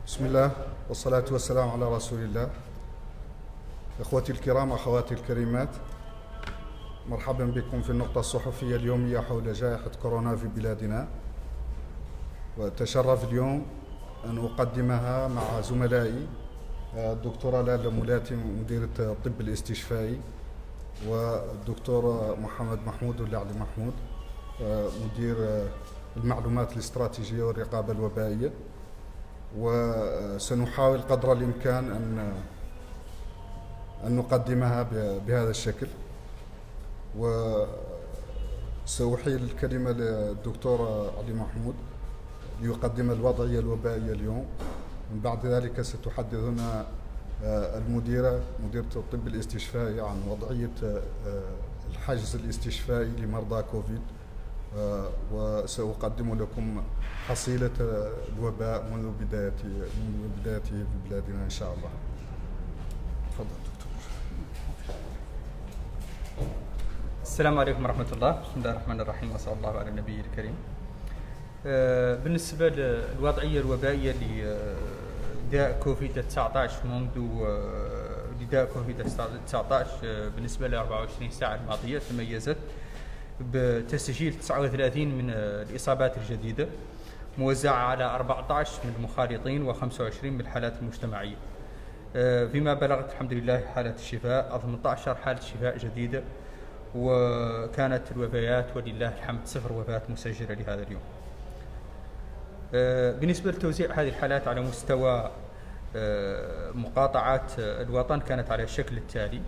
بسم الله والصلاة والسلام على رسول الله. إخوتي الكرام، أخواتي الكريمات، مرحبا بكم في النقطة الصحفية اليومية حول جائحة كورونا في بلادنا. وأتشرف اليوم أن أقدمها مع زملائي الدكتورة لاله مولاتي مديرة الطب الاستشفائي، والدكتور محمد محمود ولا علي محمود مدير المعلومات الاستراتيجية والرقابة الوبائية. وسنحاول قدر الإمكان أن نقدمها بهذا الشكل. وسأحيل الكلمة للدكتور علي محمود ليقدم الوضعية الوبائية اليوم. من بعد ذلك ستحدثنا مديرة الطب الاستشفائي عن وضعية الحجز الاستشفائي لمرضى كوفيد، وسأقدم لكم حصيلة الوباء منذ بدايته في بلادنا إن شاء الله. تفضل دكتور. السلام عليكم ورحمة الله. بسم الله الرحمن الرحيم، وصلى الله على النبي الكريم. بالنسبة للوضعية الوبائية لداء كوفيد 19 منذ بداية كوفيد 19 بالنسبة ل 24 ساعة الماضية تميزت بتسجيل 39 من الإصابات الجديدة موزعة على 14 من المخالطين و25 من الحالات المجتمعية، فيما بلغت الحمد لله حالة الشفاء 18 حالة شفاء جديدة، وكانت الوفيات ولله الحمد 0 وفاة مسجلة لهذا اليوم. بالنسبة لتوزيع هذه الحالات على مستوى مقاطعات الوطن كانت على الشكل التالي: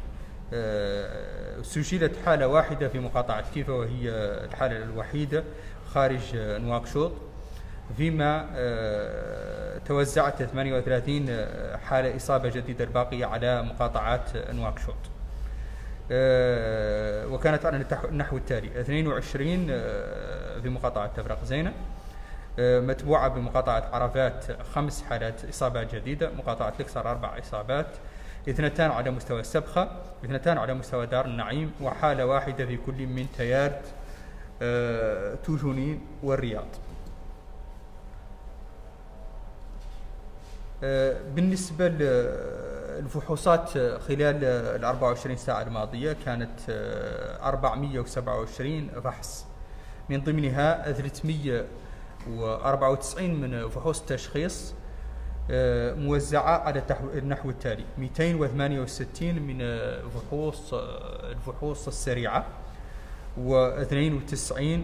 سجلت حالة واحدة في مقاطعة كيفا، وهي الحالة الوحيدة خارج نواكشوط، فيما توزعت 38 حالة إصابة جديدة الباقية على مقاطعات نواكشوط. وكانت على النحو التالي: 22 في مقاطعة تفرق زينة، متبوعة بمقاطعة عرفات 5 حالات إصابة جديدة، مقاطعة الكسر 4 إصابات، 2 على مستوى السبخة، 2 على مستوى دار النعيم، وحالة واحدة في كل من تيارت توجونين والرياض. بالنسبة للفحوصات خلال ال 24 ساعة الماضية كانت 427 فحص، من ضمنها 394 من فحوص التشخيص موزعة على النحو التالي: 268 من الفحوص السريعة، و92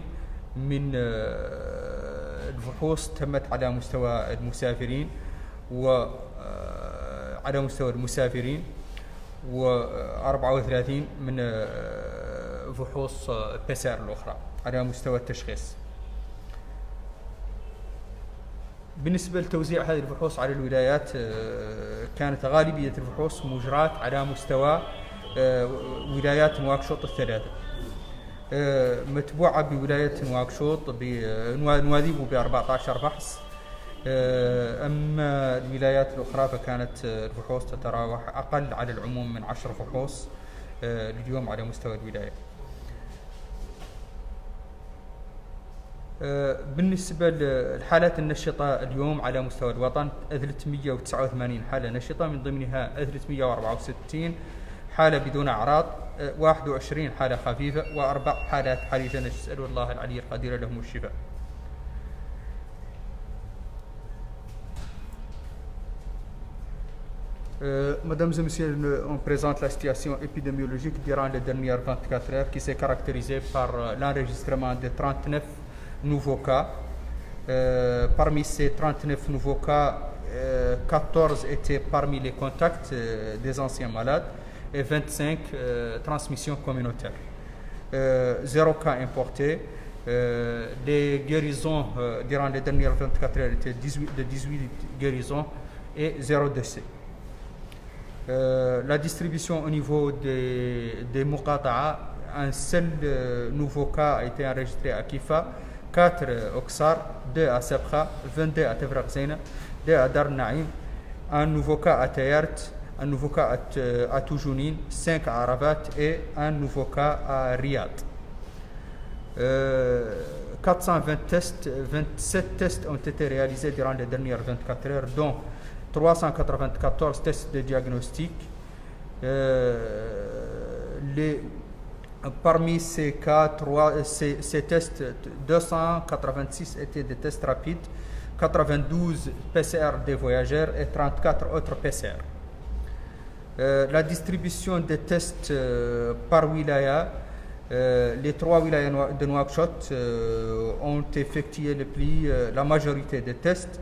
من الفحوص تمت على مستوى المسافرين و34 من فحوص PCR الأخرى على مستوى التشخيص. بالنسبة لتوزيع هذه الفحوص على الولايات، كانت غالبية الفحوص مجرات على مستوى ولايات نواكشوط الثلاثة، متبوعة بولاية نواكشوط بنواذيبو ب 14 فحص. أما الولايات الأخرى فكانت الفحوص تتراوح أقل على العموم من 10 فحوص اليوم على مستوى الولاية. بالنسبة للحالات النشطة اليوم على مستوى الوطن 389 حالة نشطة، من ضمنها 364 حالة بدون أعراض، 21 حالة خفيفة، و4 حالات حرجة، نسأل الله العلي القدير لهم الشفاء. Mesdames et messieurs, on présente la situation épidémiologique durant les dernières 24 heures qui s'est caractérisée par l'enregistrement de 39 nouveaux cas. Parmi ces 39 nouveaux cas, 14 étaient parmi les contacts des anciens malades et 25 transmissions communautaires. 0 cas importés. Les guérisons durant les dernières 24 heures étaient de 18 guérisons et 0 décès. La distribution au niveau des Muqata'a, un seul nouveau cas a été enregistré à Kifa, 4 Oksar, 2 à Sabkha, 22 à Tefraq Zeyna, 2 à Dar Naïm, un nouveau cas à Tayart, un nouveau cas à Toujounin, 5 à Arabat et un nouveau cas à Riyad. 27 tests ont été réalisés durant les dernières 24 heures, dont 394 tests de diagnostic. Parmi ces cas, ces tests, 286 étaient des tests rapides, 92 PCR des voyageurs et 34 autres PCR. La distribution des tests par wilaya, les 3 wilayas de Nouakchott ont effectué la majorité des tests,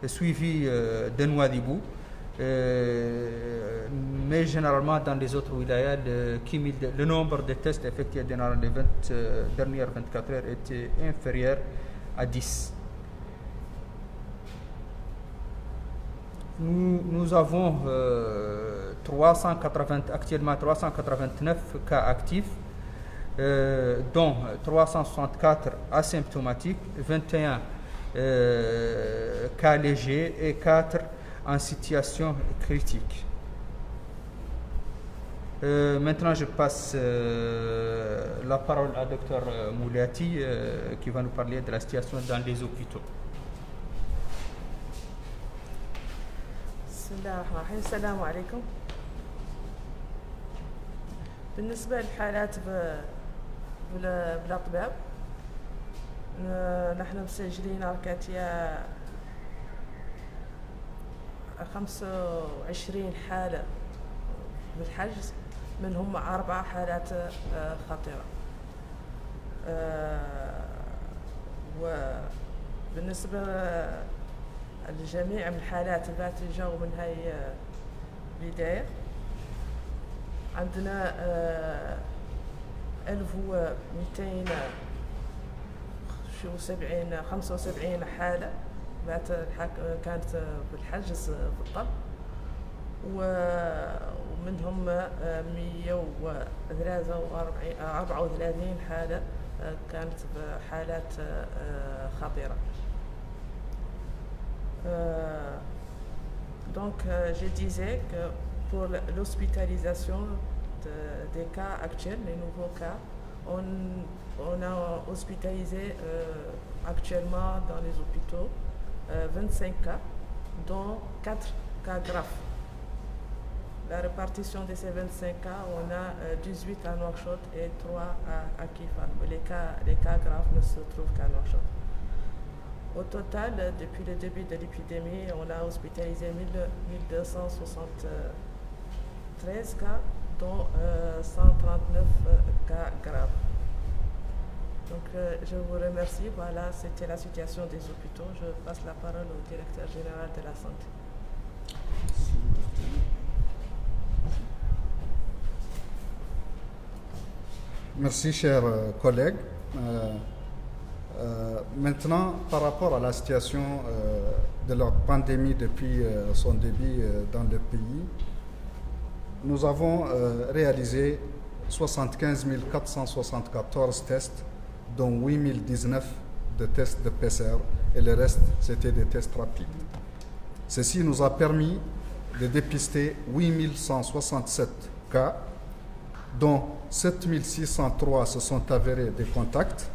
suivis de Nouadhibou. Mais généralement dans les autres wilayas, le nombre de tests effectués durant les dernières 24 heures était inférieur à 10. Nous avons actuellement 389 cas actifs, dont 364 asymptomatiques, 21 cas légers et 4 en situation critique. Maintenant, je passe la parole à Dr Mouliati qui va nous parler de la situation dans les hôpitaux. بسم الله الرحمن الرحيم. السلام عليكم. بالنسبة للحالات بالأطباء، نحن مسجلين ركاتيا 25 حالة بالحجز، منهم 4 حالات خطيرة. وبالنسبة لجميع من الحالات التي جاوا من هاي البداية، عندنا 1275 حالة كانت بالحجز بالطب، ومنهم 134 حالة كانت بحالات خطيرة. Donc, je disais que pour l'hospitalisation des cas actuels, les nouveaux cas, on a hospitalisé actuellement dans les hôpitaux 25 cas, dont 4 cas graves. La répartition de ces 25 cas, on a 18 à Nouakchott et 3 à Kifal. Les cas graves ne se trouvent qu'à Nouakchott. Au total, depuis le début de l'épidémie, on a hospitalisé 1273 cas, dont 139 cas graves. Donc, je vous remercie. Voilà, c'était la situation des hôpitaux. Je passe la parole au directeur général de la santé. Merci, chers collègues. Maintenant, par rapport à la situation de la pandémie depuis son début dans le pays, nous avons réalisé 75 474 tests, dont 8 019 de tests de PCR et le reste, c'était des tests rapides. Ceci nous a permis de dépister 8 167 cas, dont 7 603 se sont avérés des contacts,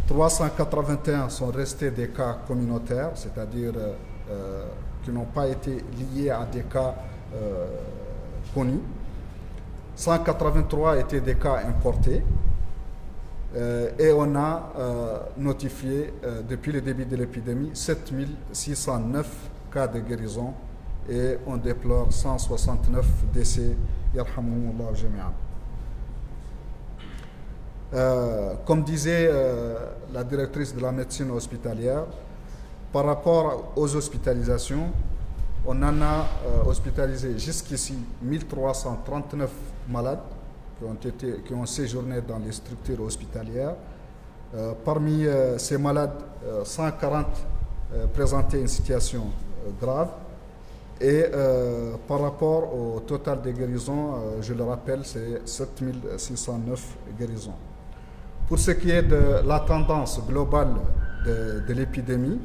381 sont restés des cas communautaires, c'est-à-dire qui n'ont pas été liés à des cas connus. 183 étaient des cas importés. Et on a notifié depuis le début de l'épidémie 7609 cas de guérison et on déplore 169 décès. Yarhamoumullah jami'an. Comme disait la directrice de la médecine hospitalière, par rapport aux hospitalisations, on en a hospitalisé jusqu'ici 1339 malades qui ont séjourné dans les structures hospitalières. Parmi ces malades, 140 présentaient une situation grave. Et par rapport au total des guérisons, je le rappelle, c'est 7609 guérisons. Pour ce qui est de la tendance globale de l'épidémie,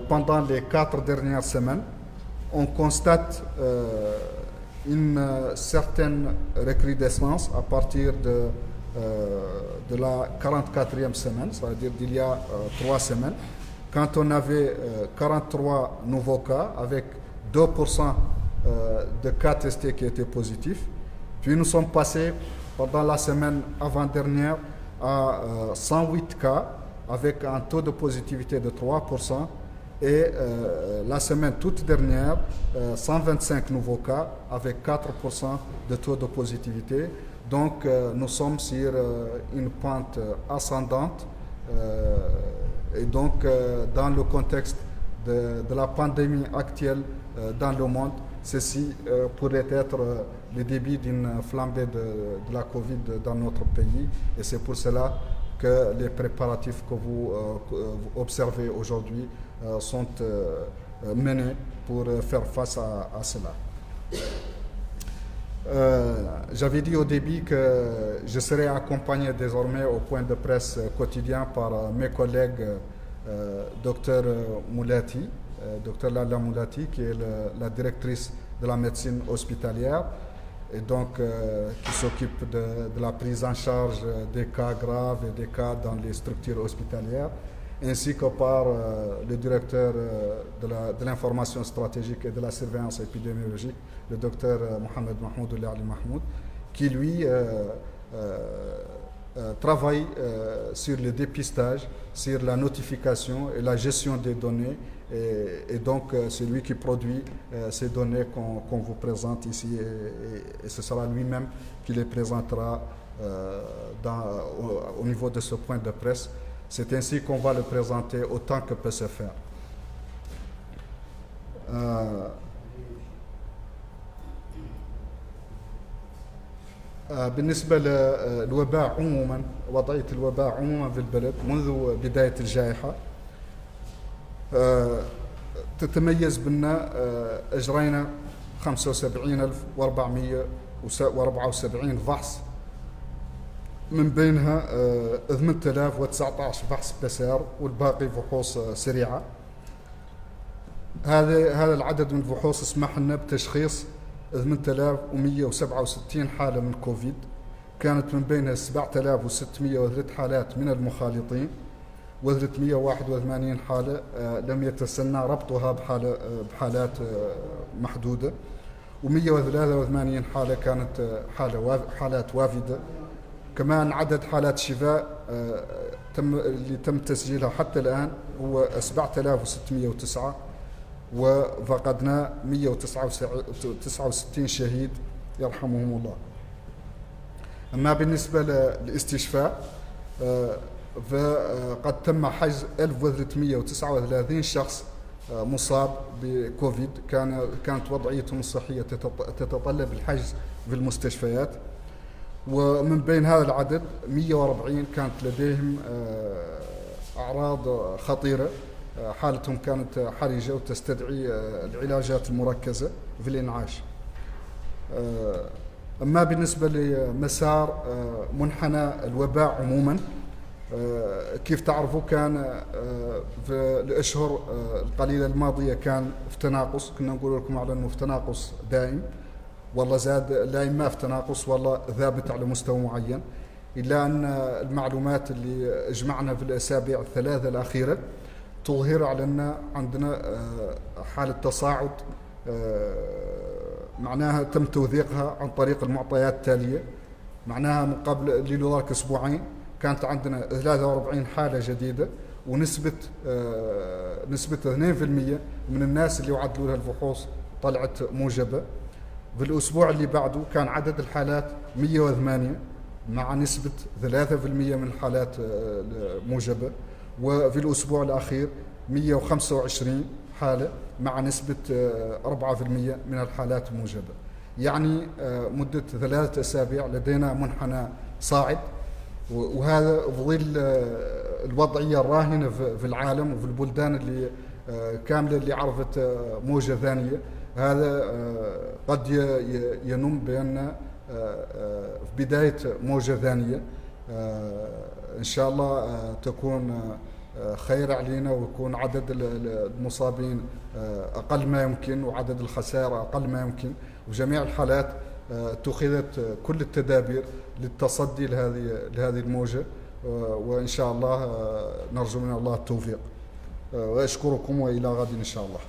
pendant les 4 dernières semaines, on constate une certaine recrudescence à partir de de la 44e semaine, c'est-à-dire d'il y a 3 semaines, quand on avait 43 nouveaux cas avec 2% de cas testés qui étaient positifs. Puis nous sommes passés pendant la semaine avant-dernière à 108 cas avec un taux de positivité de 3%. Et la semaine toute dernière, 125 nouveaux cas avec 4% de taux de positivité. Donc nous sommes sur une pente ascendante. Et donc dans le contexte de la pandémie actuelle dans le monde, ceci pourrait être le début d'une flambée de la Covid dans notre pays. Et c'est pour cela que les préparatifs que vous observez aujourd'hui sont menés pour faire face à cela. J'avais dit au début que je serai accompagné désormais au point de presse quotidien par mes collègues Dr Moulati, Dr Lalla Moulati, qui est la directrice de la médecine hospitalière et donc qui s'occupe de la prise en charge des cas graves et des cas dans les structures hospitalières, ainsi que par le directeur de l'information stratégique et de la surveillance épidémiologique, le docteur Mohamed Mahmoud Ali Mahmoud, qui lui travaille sur le dépistage, sur la notification et la gestion des données, et donc c'est lui qui produit ces données qu'on vous présente ici, et ce sera lui-même qui les présentera au niveau de ce point de presse. C'est ainsi qu'on va le présenter autant que peut se faire. بالنسبة للوباء عموما، وضعية الوباء عموما في البلد منذ بداية الجائحة تتميز بأن أجرينا 75,474 فحص، من بينها 8,019 فحص PCR والباقي فحوص سريعة. هذا العدد من الفحوص اسمح لنا بتشخيص 8,167 حالة من كوفيد، كانت من بينها 7,603 حالات من المخالطين، و381 حالة لم يتسنى ربطها بحالات محدودة، و183 حالة كانت حالات وافدة. كمان عدد حالات شفاء اللي تم تسجيلها حتى الآن هو 7,609، وفقدنا 169 شهيد يرحمهم الله. أما بالنسبة للاستشفاء فقد تم حجز 1,339 شخص مصاب بكوفيد كانت وضعيتهم الصحية تتطلب الحجز في المستشفيات، ومن بين هذا العدد 140 كانت لديهم أعراض خطيرة، حالتهم كانت حرجة وتستدعي العلاجات المركزة في الإنعاش. أما بالنسبة لمسار منحنى الوباء عموما، كيف تعرفوا كان في الأشهر القليلة الماضية كان في تناقص، كنا نقول لكم على أنه في تناقص دائم، والله زاد لا إما في تناقص والله ثابت على مستوى معين، إلا أن المعلومات اللي جمعنا في الأسابيع الثلاثة الأخيرة تظهر على أن عندنا حالة تصاعد، معناها تم توثيقها عن طريق المعطيات التالية. معناها من قبل ذلك أسبوعين كانت عندنا 43 حالة جديدة، ونسبة 2% من الناس اللي يعدلوا لها الفحوص طلعت موجبة. في الأسبوع اللي بعده كان عدد الحالات 108 مع نسبة 3% من الحالات موجبة، وفي الأسبوع الأخير 125 حالة مع نسبة 4% من الحالات الموجبة. يعني مدة 3 أسابيع لدينا منحنى صاعد، وهذا في ظل الوضعية الراهنة في العالم وفي البلدان اللي كاملة اللي عرفت موجة ثانية. هذا قد ينم بأن في بداية موجة ثانية إن شاء الله تكون خير علينا، ويكون عدد المصابين أقل ما يمكن وعدد الخسائر أقل ما يمكن، وجميع الحالات اتخذت كل التدابير للتصدي لهذه الموجة، وإن شاء الله نرجو من الله التوفيق، وأشكركم وإلى غد إن شاء الله.